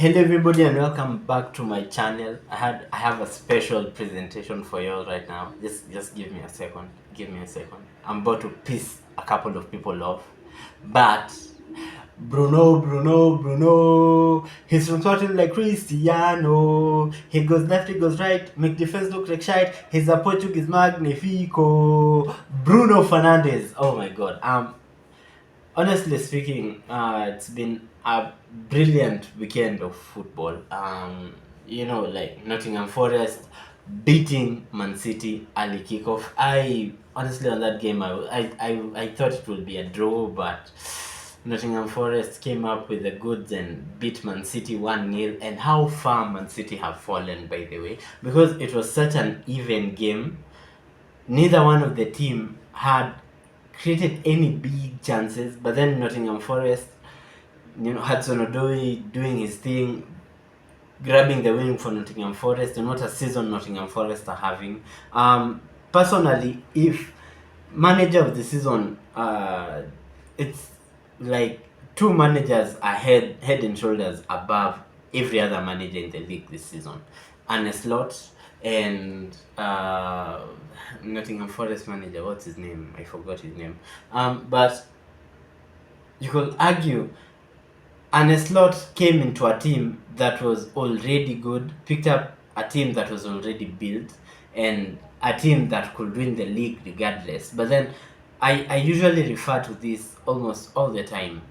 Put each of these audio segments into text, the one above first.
Hello everybody and welcome back to my channel. I have a special presentation for you all right now. Just give me a second. Give me a second. I'm about to piss a couple of people off. But Bruno, he's from Scotland like Cristiano. He goes left, he goes right, make defense look like shite. He's a Portuguese magnifico. Bruno Fernandes. Oh my god. Honestly speaking, it's been a brilliant weekend of football. Like Nottingham Forest beating Man City early kickoff. I honestly on that game, I thought it would be a draw, but Nottingham Forest came up with the goods and beat Man City 1-0. And how far Man City have fallen, by the way, because it was such an even game. Neither one of the team had created any big chances, but then Nottingham Forest, Hudson Odoi doing his thing, grabbing the win for Nottingham Forest, and what a season Nottingham Forest are having. Personally, if manager of the season, it's like two managers are head and shoulders above every other manager in the league this season. Arne Slot and Nottingham Forest manager, what's his name? I forgot his name. But you could argue Arne Slot came into a team that was already good, picked up a team that was already built, and a team that could win the league regardless. But then I usually refer to this almost all the time.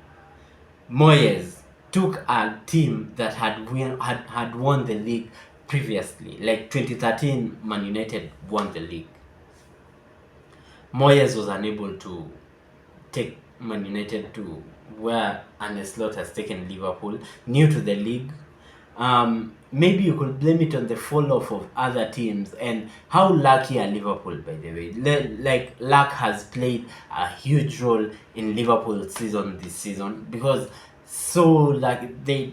Moyes took a team that had won the league previously, like 2013 Man United won the league. Moyes was unable to take Man United to where Arne Slot has taken Liverpool, new to the league. Maybe you could blame it on the fall off of other teams and how lucky are Liverpool, by the way. Luck has played a huge role in Liverpool's season this season, because they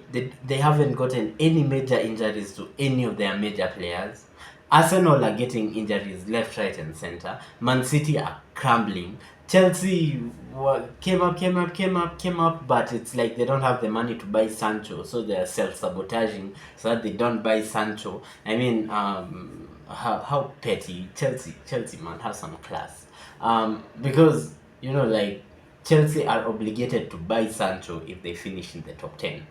haven't gotten any major injuries to any of their major players. Arsenal are getting injuries left, right, and center. Man City are crumbling. Chelsea came up, but it's like they don't have the money to buy Sancho, so they are self-sabotaging so that they don't buy Sancho. I mean, how petty. Chelsea man, have some class. Because Chelsea are obligated to buy Sancho if they finish in the top 10.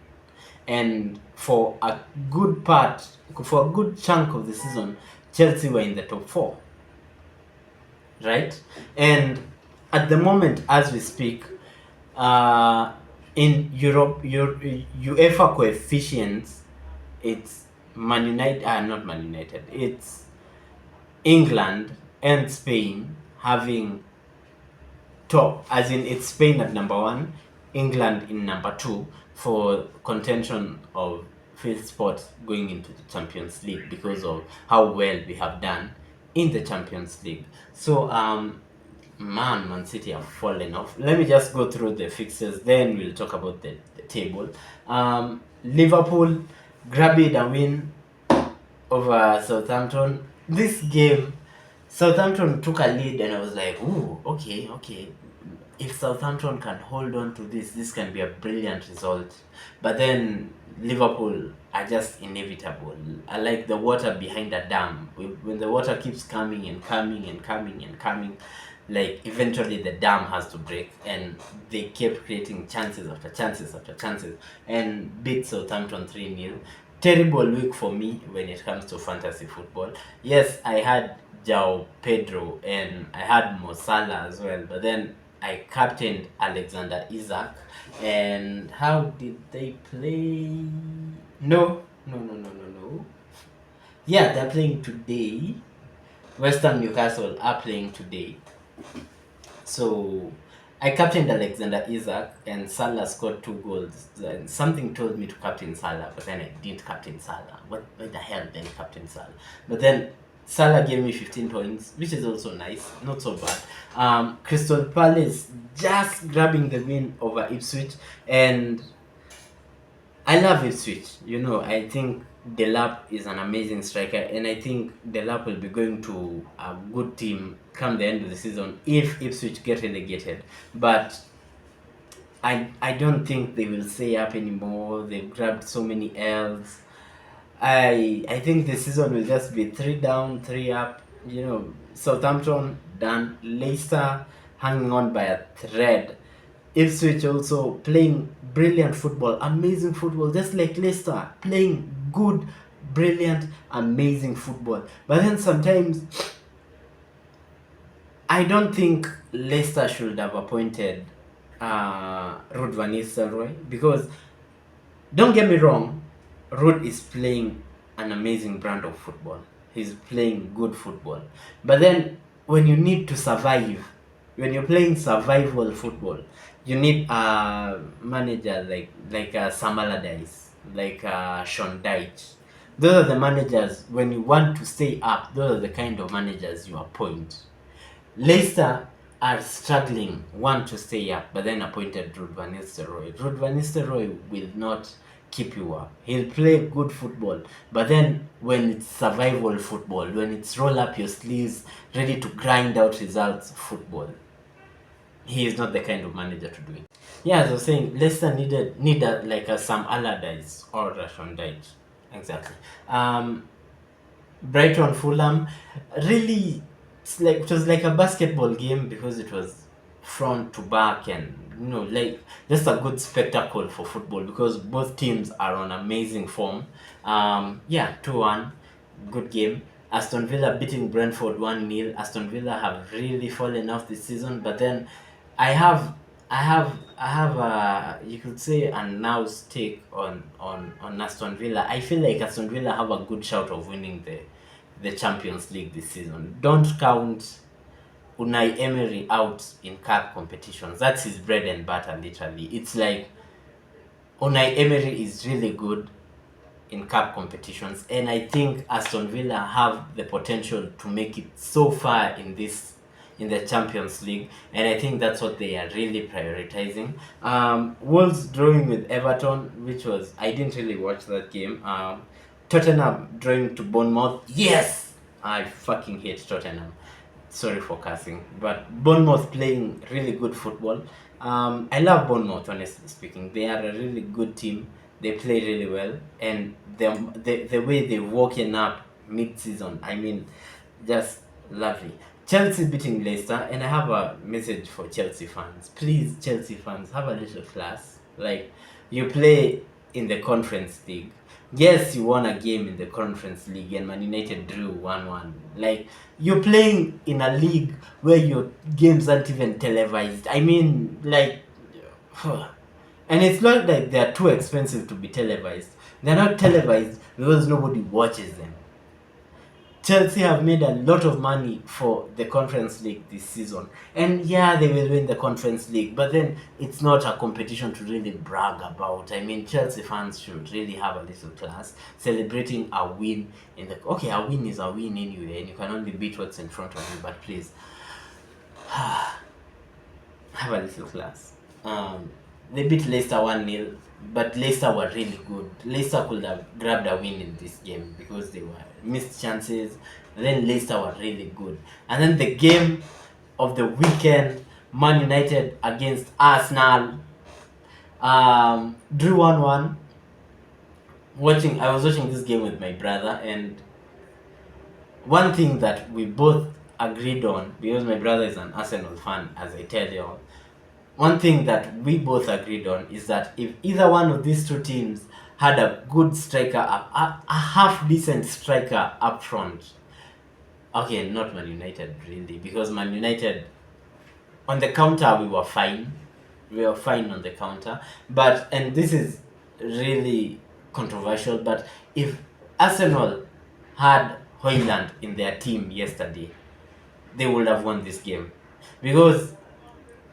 And for a good chunk of the season, Chelsea were in the top 4, right? And at the moment, as we speak, in Europe, UEFA coefficients, it's not Man United, it's England and Spain having top, as in it's Spain at number 1, England in number 2 for contention of fifth spot going into the Champions League, because of how well we have done in the Champions League. So Man City have fallen off. Let me just go through the fixtures, then we'll talk about the table. Liverpool grabbed a win over Southampton. This game, Southampton took a lead and I was like, ooh, okay. If Southampton can hold on to this can be a brilliant result. But then Liverpool are just inevitable. I like the water behind a dam. When the water keeps coming and coming, like eventually the dam has to break, and they kept creating chances after chances and beat Southampton 3-0. Terrible week for me when it comes to fantasy football. Yes, I had João Pedro and I had Mo Salah as well, but then I captained Alexander Isak. And how did they play? No. Yeah, they're playing today. West Ham Newcastle are playing today. So I captained Alexander Isak and Salah scored 2 goals. And something told me to captain Salah, but then I didn't captain Salah. What the hell did I captain Salah? But then Salah gave me 15 points, which is also nice, not so bad. Crystal Palace just grabbing the win over Ipswich, and I love Ipswich. I think Delap is an amazing striker, and I think Delap will be going to a good team come the end of the season if Ipswich get relegated. But I don't think they will stay up anymore. They've grabbed so many L's. I think the season will just be 3 down, 3 up. Southampton done. Leicester hanging on by a thread. Ipswich also playing brilliant football, amazing football, just like Leicester, playing good, brilliant, amazing football. But then sometimes I don't think Leicester should have appointed Ruud van Nistelrooy, because don't get me wrong, Ruud is playing an amazing brand of football. He's playing good football. But then when you need to survive, when you're playing survival football, you need a manager like Sam Allardyce, like Sean Dyche. Those are the managers, when you want to stay up, those are the kind of managers you appoint. Leicester are struggling, want to stay up, but then appointed Ruud van Nistelrooy. Ruud van Nistelrooy will not keep you up. He'll play good football, but then when it's survival football, when it's roll up your sleeves, ready to grind out results football, he is not the kind of manager to do it. Yeah, as I was saying, Leicester needed like a Sam Allardyce or a Sean Dyche. Exactly. Brighton Fulham, really, it was like a basketball game, because it was front to back, and like just a good spectacle for football, because both teams are on amazing form. Yeah, 2-1, good game. Aston Villa beating Brentford 1-0. Aston Villa have really fallen off this season, but then I have a, you could say, a now's take on Aston Villa. I feel like Aston Villa have a good shout of winning the Champions League this season. Don't count Unai Emery out in cup competitions. That's his bread and butter, literally. It's like Unai Emery is really good in cup competitions, and I think Aston Villa have the potential to make it so far in the Champions League, and I think that's what they are really prioritizing. Wolves drawing with Everton, which was, I didn't really watch that game. Tottenham drawing to Bournemouth. Yes, I fucking hate Tottenham. Sorry for cursing, but Bournemouth playing really good football. I love Bournemouth, honestly speaking. They are a really good team. They play really well, and the way they've woken up mid-season, I mean, just lovely. Chelsea beating Leicester, and I have a message for Chelsea fans. Please, Chelsea fans, have a little class. Like, you play in the Conference League. Yes, you won a game in the Conference League, and Man United drew 1-1. Like, you're playing in a league where your games aren't even televised. I mean, like, and it's not like they're too expensive to be televised. They're not televised because nobody watches them. Chelsea have made a lot of money for the Conference League this season. And yeah, they will win the Conference League, but then it's not a competition to really brag about. I mean, Chelsea fans should really have a little class, celebrating a win in the... Okay, a win is a win anyway, and you can only beat what's in front of you, but please, have a little class. They beat Leicester 1-0, but Leicester were really good. Leicester could have grabbed a win in this game because they were missed chances. And then Leicester were really good. And then the game of the weekend, Man United against Arsenal, drew 1-1. I was watching this game with my brother, and one thing that we both agreed on, because my brother is an Arsenal fan, as I tell you all, one thing that we both agreed on is that if either one of these two teams had a good striker, a half decent striker up front, okay, not Man United really, because Man United, on the counter, we were fine. We were fine on the counter. But, and this is really controversial, but if Arsenal had Højlund in their team yesterday, they would have won this game. Because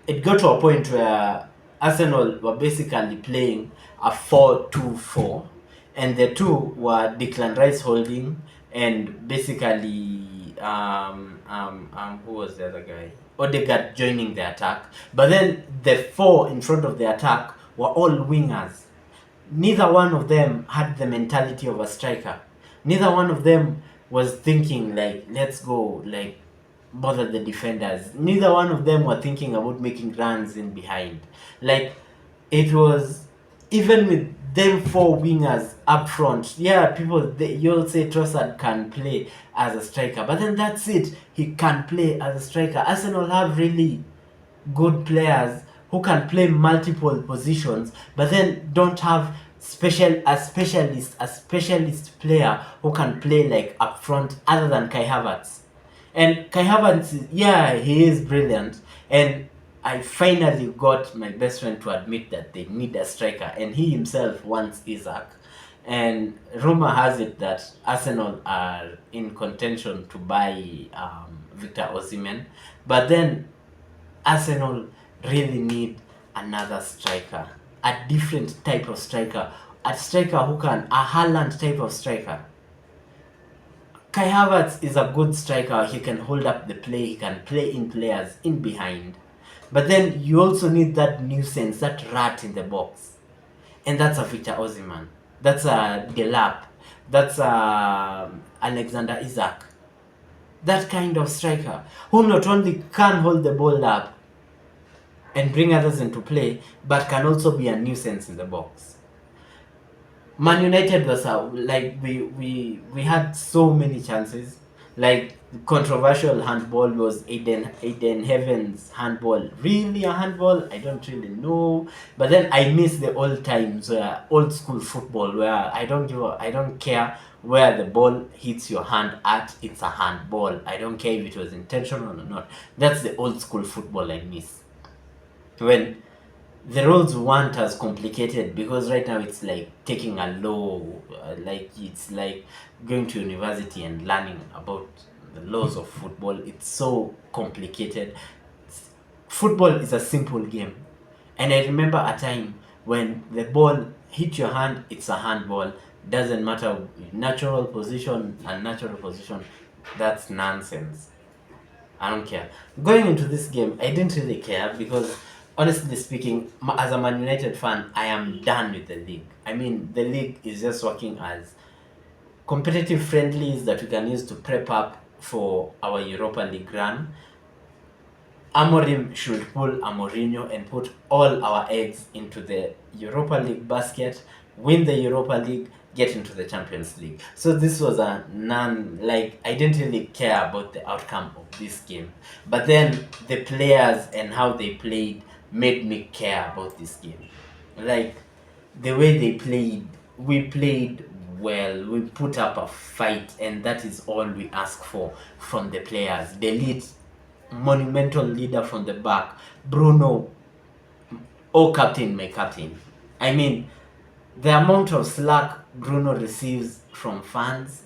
it got to a point where Arsenal were basically playing a 4-2-4, and the two were Declan Rice holding, and basically who was the other guy? Odegaard joining the attack. But then the four in front of the attack were all wingers. Neither one of them had the mentality of a striker. Neither one of them was thinking like, let's go, like, bother the defenders. Neither one of them were thinking about making runs in behind. Like, it was even with them four wingers up front. Yeah, you'll say Trossard can play as a striker, but then that's it. He can play as a striker. Arsenal have really good players who can play multiple positions, but then don't have a specialist player who can play like up front other than Kai Havertz. And Kai Havertz, yeah, he is brilliant. And I finally got my best friend to admit that they need a striker, and he himself wants Isaac. And rumor has it that Arsenal are in contention to buy Victor Osimhen, but then Arsenal really need another striker, a different type of striker, a striker who can, a Haaland type of striker. Kai Havertz is a good striker. He can hold up the play. He can play in players in behind. But then you also need that nuisance, that rat in the box. And that's a Victor Osimhen. That's a Delap. That's a Alexander Isak. That kind of striker who not only can hold the ball up and bring others into play, but can also be a nuisance in the box. Man United was like we had so many chances. Like controversial handball was Aiden Heaven's handball. Really a handball? I don't really know. But then I miss the old times where old school football where I don't care where the ball hits your hand at, it's a handball. I don't care if it was intentional or not. That's the old school football I miss. When the roads weren't as complicated, because right now it's like taking a law, like it's like going to university and learning about the laws of football. It's so complicated. Football is a simple game, and I remember a time when the ball hit your hand, it's a handball. Doesn't matter natural position, unnatural position. That's nonsense. I don't care. Going into this game, I didn't really care because, honestly speaking, as a Man United fan, I am done with the league. I mean, the league is just working as competitive friendlies that we can use to prep up for our Europa League run. Amorim should pull a Mourinho and put all our eggs into the Europa League basket, win the Europa League, get into the Champions League. So this was a I didn't really care about the outcome of this game. But then the players and how they played made me care about this game. Like the way they played, we played well, we put up a fight, and that is all we ask for from the players. The lead, monumental leader from the back, Bruno, oh captain, my captain. I mean, the amount of slack Bruno receives from fans,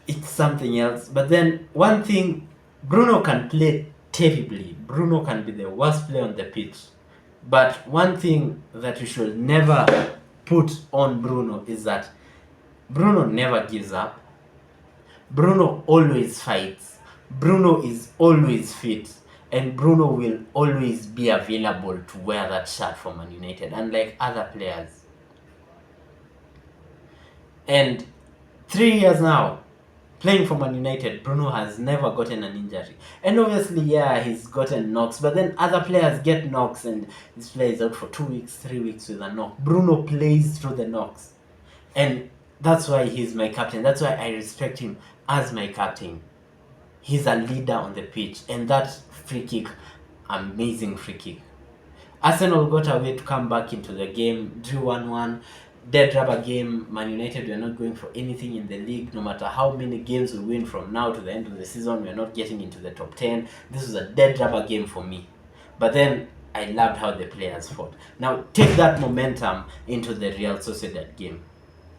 it's something else. But then one thing, Bruno can play terribly. Bruno can be the worst player on the pitch. But one thing that you should never put on Bruno is that Bruno never gives up. Bruno always fights. Bruno is always fit. And Bruno will always be available to wear that shirt for Man United, unlike other players. And 3 years now, playing for Man United, Bruno has never gotten an injury. And obviously, yeah, he's gotten knocks, but then other players get knocks and this player is out for 2 weeks, 3 weeks with a knock. Bruno plays through the knocks. And that's why he's my captain. That's why I respect him as my captain. He's a leader on the pitch. And that free kick, amazing free kick. Arsenal got away to come back into the game, drew 1-1. Dead rubber game. Man United, we are not going for anything in the league. No matter how many games we win from now to the end of the season, we are not getting into the top 10. This was a dead rubber game for me. But then I loved how the players fought. Now take that momentum into the Real Sociedad game.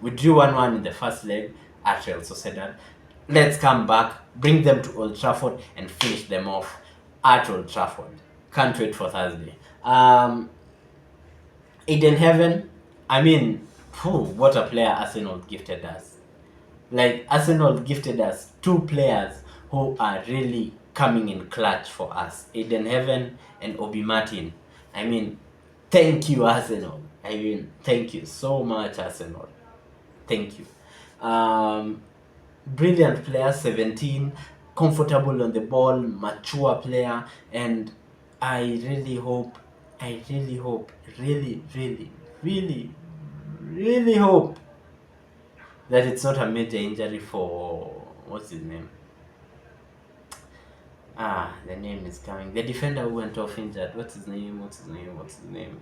We drew 1-1 in the first leg at Real Sociedad. Let's come back, bring them to Old Trafford and finish them off at Old Trafford. Can't wait for Thursday. Eden Heaven, I mean, what a player Arsenal gifted us. Like, Arsenal gifted us two players who are really coming in clutch for us. Eden Heaven and Obi Martin. I mean, thank you, Arsenal. I mean, thank you so much, Arsenal. Thank you. Brilliant player, 17, comfortable on the ball, mature player, and I really hope I really hope, really, really, really, really hope that it's not a major injury for what's his name? The name is coming. The defender who went off injured. What's his name? What's his name? What's his name?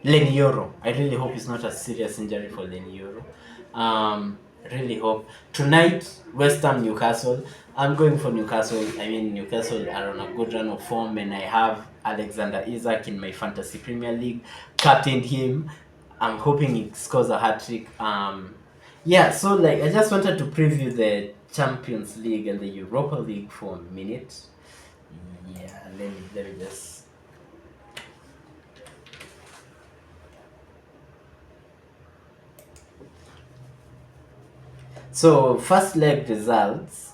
Lenny Yoro. I really hope it's not a serious injury for Lenny Yoro. Really hope. Tonight, West Ham Newcastle. I'm going for Newcastle. I mean, Newcastle are on a good run of form, and I have Alexander Isak in my fantasy Premier League. Captained him. I'm hoping he scores a hat trick. Yeah, so like I just wanted to preview the Champions League and the Europa League for a minute. Yeah, let me just. So first leg results.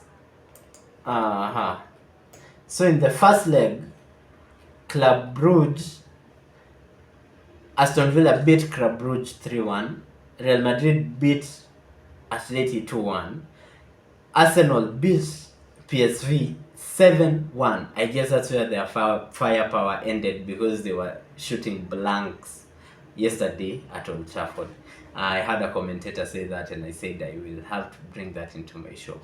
So in the first leg, Club Brugge, Aston Villa beat Club Brugge 3-1. Real Madrid beat Atleti 2-1. Arsenal beat PSV 7-1. I guess that's where their firepower ended, because they were shooting blanks yesterday at Old Trafford. I had a commentator say that, and I said I will have to bring that into my show.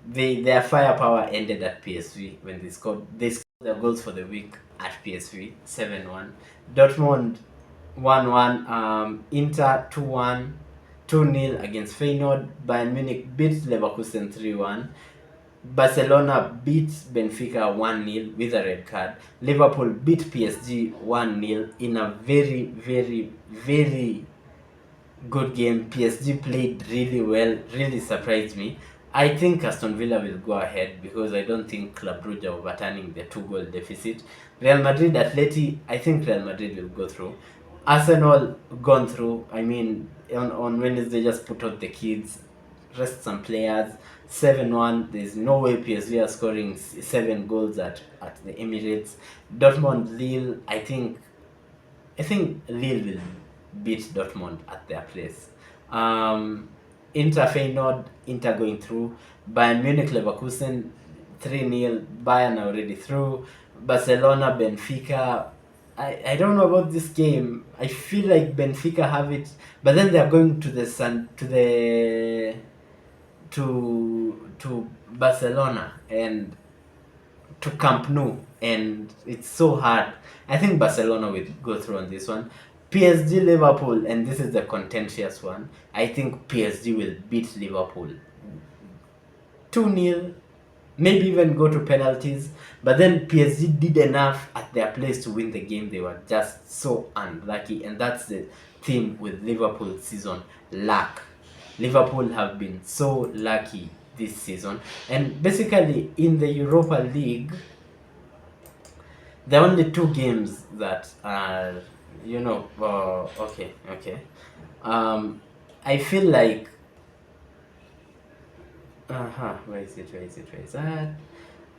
Their firepower ended at PSV when they scored their goals for the week at PSV 7-1. Dortmund 1-1. Inter 2-1. 2-0 against Feyenoord. Bayern Munich beat Leverkusen 3-1. Barcelona beat Benfica 1-0 with a red card. Liverpool beat PSG 1-0 in a very, very, very good game. PSG played really well, really surprised me. I think Aston Villa will go ahead, because I don't think Club Brugge are overturning the 2-goal deficit. Real Madrid Atleti, I think Real Madrid will go through. Arsenal gone through. I mean, on Wednesday just put out the kids, rest some players. 7-1. There's no way PSV are scoring 7 goals at the Emirates. Dortmund Lille, I think Lille will beat Dortmund at their place. Inter Feyenoord, Inter going through. Bayern Munich Leverkusen 3-0. Bayern already through. Barcelona Benfica, I don't know about this game. I feel like Benfica have it, but then they are going to Barcelona and to Camp Nou, and it's so hard. I think Barcelona will go through on this one. PSG Liverpool, and this is the contentious one. I think PSG will beat Liverpool 2-0, maybe even go to penalties. But then PSG did enough at their place to win the game. They were just so unlucky, and that's the theme with Liverpool season: luck. Liverpool have been so lucky this season, and basically in the Europa League, there are only 2 games that are, okay. I feel like, where is it?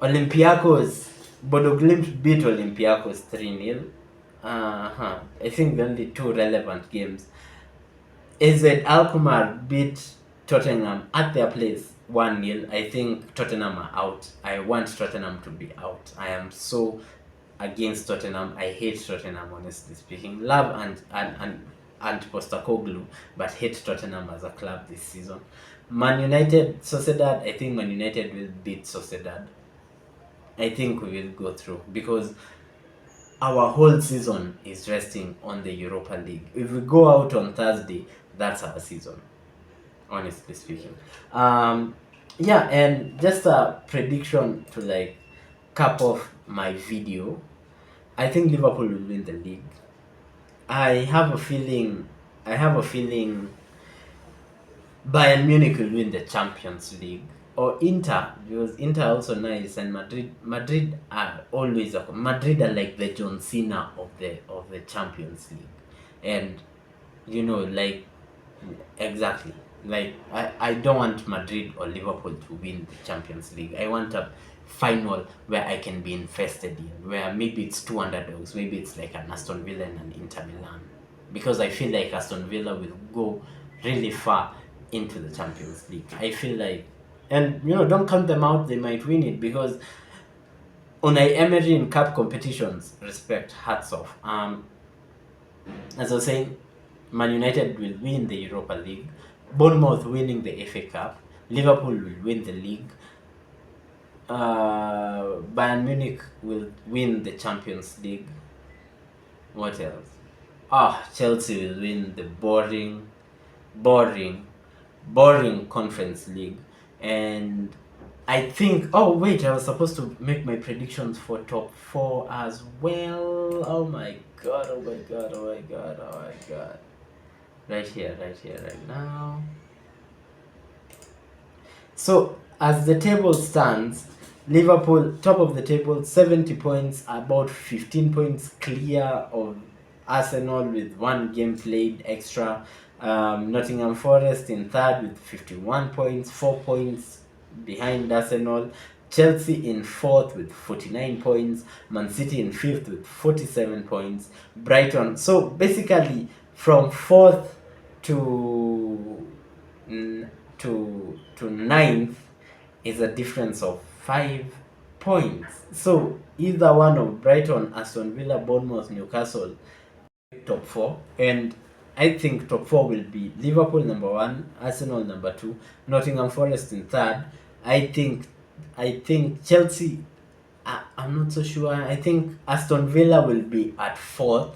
Olympiacos, Bodo Glimt beat Olympiacos 3-0. I think the only 2 relevant games. AZ Alkmaar beat Tottenham at their place 1-0. I think Tottenham are out. I want Tottenham to be out. I am so against Tottenham. I hate Tottenham, honestly speaking. Love and Postecoglou, but hate Tottenham as a club this season. Man United Sociedad, I think Man United will beat Sociedad. I think we will go through, because our whole season is resting on the Europa League. If we go out on Thursday, that's our season, honestly speaking. Yeah, and just a prediction to like cap off my video. I think Liverpool will win the league. I have a feeling Bayern Munich will win the Champions League, or Inter, because Inter are also nice, and Madrid are always Madrid are like the John Cena of the Champions League, and like, exactly, like I don't want Madrid or Liverpool to win the Champions League. I want a final where I can be invested in, where maybe it's 2 underdogs, maybe it's like an Aston Villa and an Inter Milan, because I feel like Aston Villa will go really far into the Champions League. I feel like, and don't count them out, they might win it, because Unai Emery in cup competitions, respect, hats off. As I was saying, Man United will win the Europa League, Bournemouth winning the FA Cup, Liverpool will win the league, Bayern Munich will win the Champions League. What else? Chelsea will win the boring Conference League. And I think, I was supposed to make my predictions for top 4 as well. Oh my god. Right here, right now. So, as the table stands, Liverpool, top of the table, 70 points, about 15 points clear of Arsenal with 1 game played extra. Nottingham Forest in third with 51 points, 4 points behind Arsenal. Chelsea in fourth with 49 points. Man City in fifth with 47 points. Brighton. So basically, from fourth to ninth is a difference of 5 points. So either one of Brighton, Aston Villa, Bournemouth, Newcastle top 4, and I think top 4 will be Liverpool number 1, Arsenal number 2, Nottingham Forest in third. I think Chelsea, I'm not so sure. I think Aston Villa will be at 4th.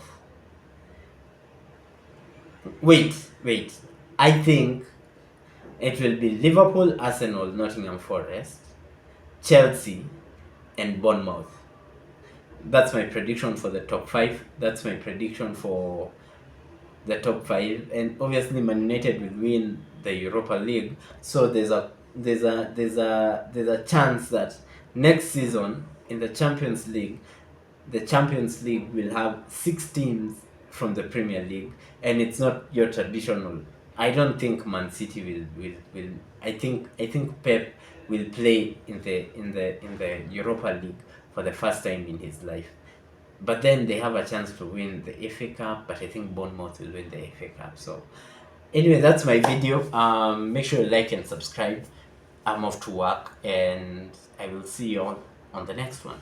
Wait. I think it will be Liverpool, Arsenal, Nottingham Forest, Chelsea, and Bournemouth. That's my prediction for the top 5. That's my prediction for the top 5. And obviously, Man United will win the Europa League. So there's a chance that next season in the Champions League will have 6 teams from the Premier League, and it's not your traditional. I don't think Man City will. I think Pep will play in the Europa League for the first time in his life. But then they have a chance to win the FA Cup, but I think Bournemouth will win the FA Cup. So anyway, that's my video. Make sure you like and subscribe. I'm off to work, and I will see you on the next one.